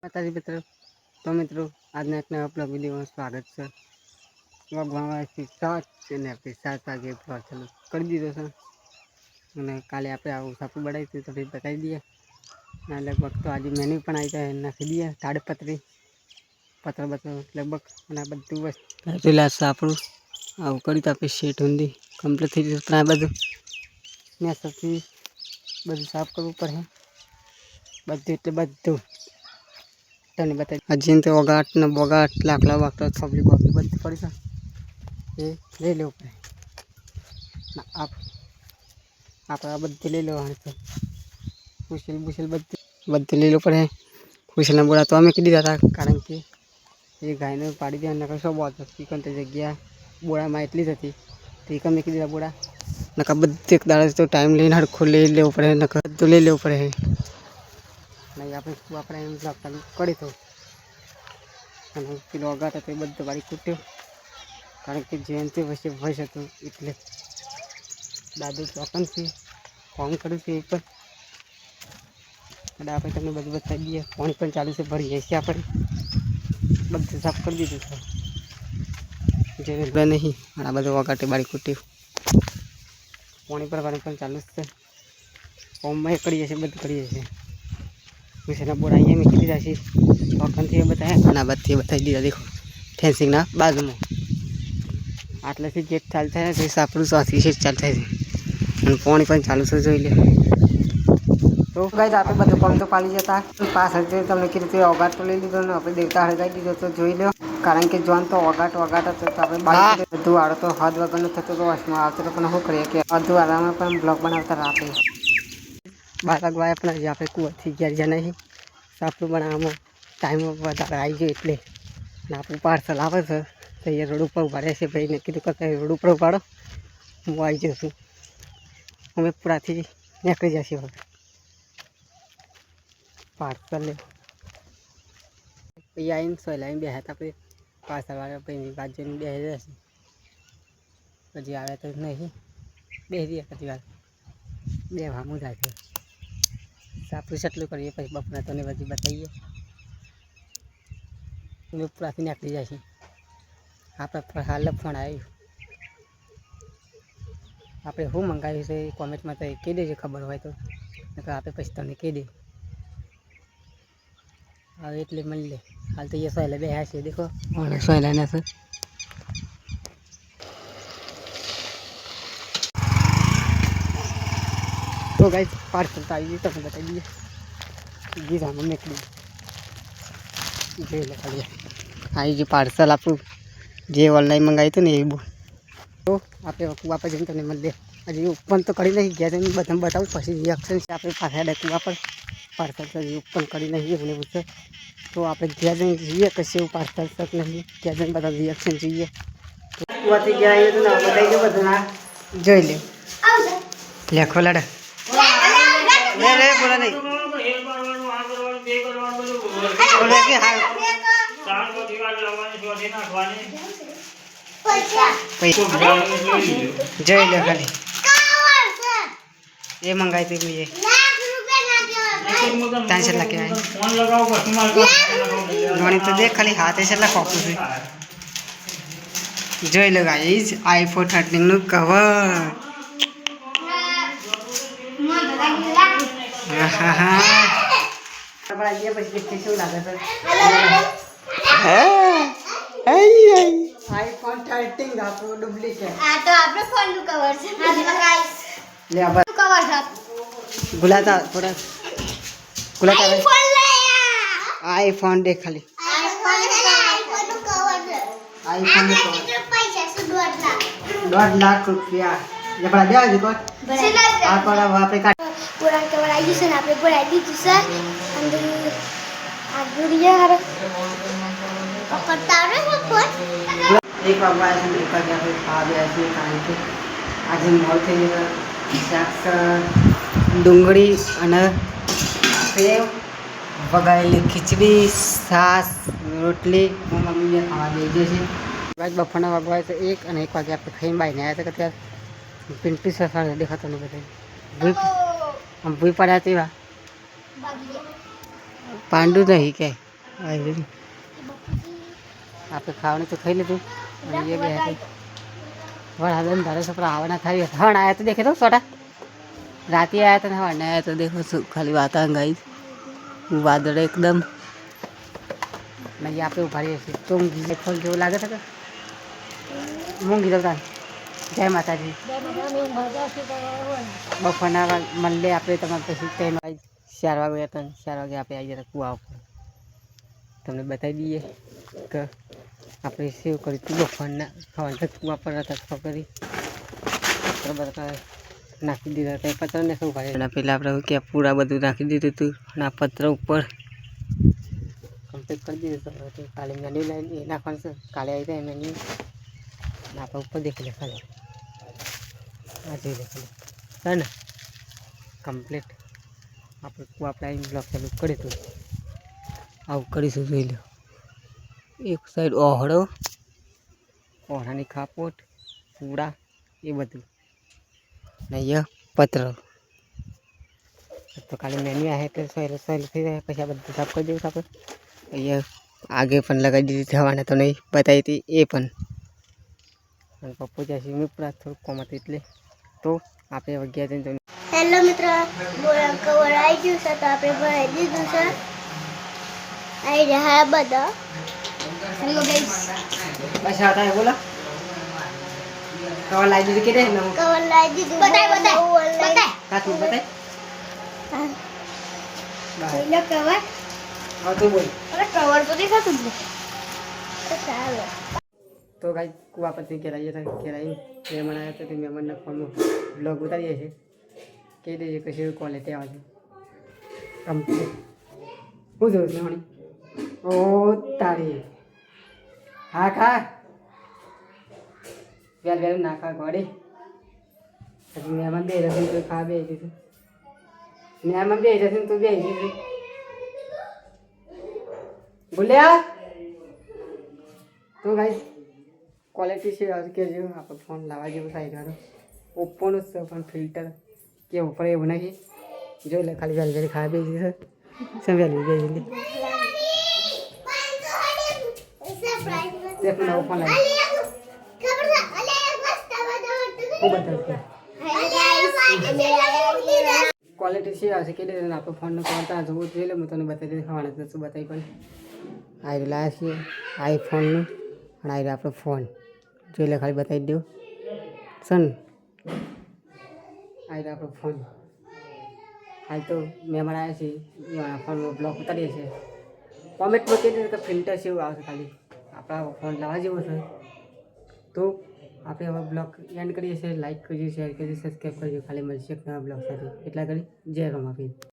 માતાજી મિત્રો, તો મિત્રો આજના એક નવા આપણા વિડીયોમાં સ્વાગત છે. વાગવાથી 7 ને આપણે 7 વાગે ચાલુ કરી દીધો છે અને કાલે આપણે આવું સાપું બનાવ્યું તો બતાવી દઈએ. અને લગભગ તો આજે મેન્યુ પણ આવી જાય નાખી દઈએ તાડપત્રી પત્ર લગભગ અને આ બધું વસ્તુ પેલા સાપડું આવું કર્યું તો આપણે શેટ ઊંધી કમ્પ્લીટ થઈ જશે. પણ આ બધું ને સૌથી બધું સાફ કરવું પડે બધું એટલે બધું તને બતાવી. હજી તો ઓગાટ ને બોગાટ લાકડા વાકડા થબલી બોબલી બધું પડી છે એ લઈ લેવું પડે. આપણે આ બધું લઈ લેવાનું છે. ખુશીલ બુશીલ બધું લઈ લેવું પડે. ખુશીલના બોડા તો અમે કીધી દીધા હતા કારણ કે એ ગાયને પાડી દે નકર શું બોલ ચિકન તે જગ્યા બોડામાં એટલી જ હતી તો એ અમે કીધી દીધા બોડા નકર બધું એક દાડે તો ટાઈમ લઈને હરખું લઈ લેવું પડે નકર બધું લઈ લેવું પડે. નહીં આપણે એમ ચાલુ કરી તો અને પેલો અગાટ હતો એ બધું વાળી કૂટ્યો કારણ કે જયંતિ વચ્ચે ભય હતું એટલે દાદુ ચોકનથી ફોન કર્યું છે એ પણ અને આપણે તમને બધું બતાવી દઈએ. પાણી પણ ચાલુ છે ભરી જાય છે આપણે બધું સાફ કરી દીધું છે જે નહીં અને આ બધું અગાટે બાળી કૂટ્યું પાણી ભરવાનું પણ ચાલુ જ છે. ફોર્મમાં કરીએ છીએ બધું કરીએ છીએ. વિશેના બોરા અહીંયા મૂકી દીધા છે ચોકનથી એ બતાવ્યા અને આ બધી બતાવી દીધા. દેખો ફેન્સિંગના બાજુમાં આટલેથી ગેટ ચાલુ થાય છે સાપડું ચોથી છે ચાલુ થાય છે અને પાણી પણ ચાલુ છે જોઈ લે. તો ગાઈસ આપણે બધું કામ તો પાડી જતા પાછળ જે તમને કીધું તે ઓગાટ તો લઈ લીધો ને આપણે દેવતા હળગાવી દીધો તો જોઈ લો કારણ કે જોન તો ઓગાટ હતો તો આપણે બાકી બધું વાળો તો હદ વગરનું થતું તો વચમાં આવતો તો પણ શું કરીએ કે અડધું વાળામાં પણ બ્લોક બનાવતા રાતે 12 વાગ્યા પણ હજી આપણે કુવાથી ઘેર જ્યાં નહીં સાપડું બનાવવામાં ટાઈમ વધારે આવી ગયો એટલે ને આપણું પાર્સલ આવે છે તો એ રોડ ઉપર ઉભા રહેશે. ભાઈને કીધું કરતા રોડ ઉપર ઉભાડો હું આવી જઈશું. અમે પૂરાથી નીકળી જશે હવે પાર્સલ લે પછી આવીને સોયલાઈને બેહ્યા હતા આપણે પાર્સલવાળા ભાઈની બાજુની બેસી જશે પછી આવ્યા તો નહીં બેસી દઈએ પછી વાર બે વામું જાય છે. સાપડું સેટલું કરીએ પછી બપોરે તને બધી બતાવીએ. અમે પૂરાથી નીકળી જાય છે. આપણે હાલ ફોન આવ્યું આપણે શું મંગાવ્યું છે એ કોમેન્ટમાં તો કહી દેજો ખબર હોય તો નકર આપણે પછી તમને કહી દે હવે એટલે મળી લે. હાલ તો એ સોયલા બેહ્યા છે દેખો સોયલાના છે. તો ગાઈસ પાર્સલ તો આવી ગયું તમને બતાવી દઈએ. ગીરામાં નીકળી જોઈ લે ખાલી આવી ગયું પાર્સલ આપણું જે ઓનલાઈન મંગાવ્યું હતું ને એ બહુ. તો આપણે કુવા જઈને તમને મળી લે. હજી ઓપન તો કરી નહીં ગયા જઈને બધા બતાવું પછી રિએક્શન છે આપણે પાછા કુવા પર પાર્સલ તો હજી ઓપન કરી નહીં એવું પૂછે તો આપણે ગયા જઈને જોઈએ કશે એવું પાર્સલ તક નહીં ગયા જઈને બધા રિએક્શન જોઈએ. કુવાથી ગયા આવીએ તો ને બતાવી દો બધું ના જોઈ લે લેખો લડે લે બોલા નહીં બોલે કે હા જોઈ લે ખાલી એ મંગાવી તું એ 3 લાખ નોણી તો દેખ ખાલી હાથે છેલ્લા ખોખું છે. જોઈ લો ગાઈસ iPhone 13 નું કવર. iPhone 13 આપણું ડુપ્લિકેટ આ તો આપણો ફોન નું કવર છે. ગાઈસ લે આ કવર છે ગુલાતા થોડા ગુલાતા iPhone દેખ ખાલી iPhone નું કવર છે. iPhone નું કવર પૈસા છે 1.5 લાખ રૂપિયા જે બડા દેવા દીકો આ પર આપણે કાટ પૂરા કવર આવી છે ને આપણે બોલાવી દીધું છે અંદર આ ગુડિયા હર પકડતા રે ફોન એક વાર છે એક વાર આપણે ખા ગયા છે કારણ કે આજે મોલ થઈ શાક ડુંગળી અને સેવ વઘારેલી ખીચડી છાશ રોટલી મમ્મીને ખાવા દઈ દે છે. બપોરના વાગવા છે 1 અને 1 વાગે આપણે ખાઈને બાઈને આવ્યા હતા કે ત્યારે પિન્ટુ સફાર દેખાતો નહીં બધા ભૂઈ પડ્યા તેવા પાંડુ નહીં કે આપણે ખાવાનું તો ખાઈ લીધું અને એ ગયા વડાદન ધારે છોકરા આવવાના ખાઈ હણ આવ્યા તો દેખે તો છોટા રાતે આવ્યા હતા ને હણ આવ્યા તો દેખો શું ખાલી વાતાવરણ ગાઈ વાદળ એકદમ નહીં આપણે ઉભારીએ છીએ તો ઊંઘી ફોન જેવું લાગે છે કે મૂંઘી દઉં તાર જય માતાજી બપોરના મળે આપણે તમારે પછી ટાઈમ 4 વાગે હતા 4 વાગે આપણે આવી જતા કુવા ઉપર તમને બતાવી દઈએ કે આપણે સેવ કરી હતું બપોરના ખાવાનું કુવા પર હતા ખબર બધા નાખી દીધા હતા પત્ર ને શું ભાઈ એના પહેલાં આપણે કે પૂરા બધું નાખી દીધું હતું અને આ પત્ર ઉપર કમ્પ્લીટ કરી દીધું હતું કાલે મેન્યુ લઈને એ નાખવાનું છે કાલે આવી જાય મેન્યુ અને આપણે ઉપર દેખી લે ખાલી આ જોઈ લે ખાલી છે ને કમ્પ્લીટ આપણે આપણે આવીને બ્લોક ચાલુ કરી હતું આવું કરીશું જોઈ લો એક સાઈડ ઓહળો ઓહળાની ખાપોટ પૂરા એ બધું ને અહીંયા પત્ર તો ખાલી મેન્યુ આવે એટલે સહેલું થઈ જાય પછી આ બધું સાફ કરી દઉં આપણે અહીંયા આગે પણ લગાવી દીધી થવાને તો નહીં બતાવી હતી એ પણ અને પપ્પુ જશે મેં પૂરા થોડુંક કોમ હતું એટલે તો આપણે વગ્યા જઈને હેલો મિત્રો કવર આવી ગયું છે તો આપણે ભરાઈ દીધું છે આવી રહ્યા બધા હેલો ગાઈસ બસ आता है बोला कवर लाइट के दे मैं કવર લાવી દીધું બતાય काट बताए હેલો કવર और तू बोल અરે કવર તો દેખાતું જ તો ચાલો तो गाइस कुआ पत्ती केराई था केराई मेहमान आया था तो मेहमान ने फोन में ब्लॉग उतारिए છે કહી દેજે કशी ક્વોલિટી આવે છે કમ્પ્લીટ હું જોઉં છું હણી ઓ તારી હા ખા વેલ વેલ ના ખા ગોડી પછી મહેમાન બે જશે તો ખા બે જશે મહેમાન બે જશે તો બે જશે બોલ્યા તો ગાઈસ ક્વોલિટી છે કે જો આપણે ફોન લાવવા જેવું થાય ગાડો ઓપ્પોનું છે પણ ફિલ્ટર કે ઉપર એવું નથી જોઈ લે ખાલી વેલ વેલ ખા બે જશે सब वेल બે જલ્દી देख ना ओपन है वो बता क्वालिटी से आ सके दे ना फोन न करता जो જોઈ લે હું તને બતાવી દે ખાવાનું તો શું બતાવી પણ આઈ લાયા છે આઈફોન નું અને આઈ આપણો ફોન જોઈ લે ખાલી બતાવી દો સન આઈ આપણો ફોન હાલ તો મહેમાન આવ્યા છે એના ફોનમાં બ્લોક ઉતારીએ છીએ કોમેન્ટમાં કહી દીધું કે ફિલ્ટર છે એવું આવશે ખાલી આપણા ફોન લાવવા જેવો છે તો આપણે હવે બ્લોગ એન્ડ કરીએ છીએ લાઈક કરજો શેર કરજો સબસ્ક્રાઈબ કરજો ખાલી મળશે એક નવા બ્લોગ સાથે એટલા કરી જય રામ આપી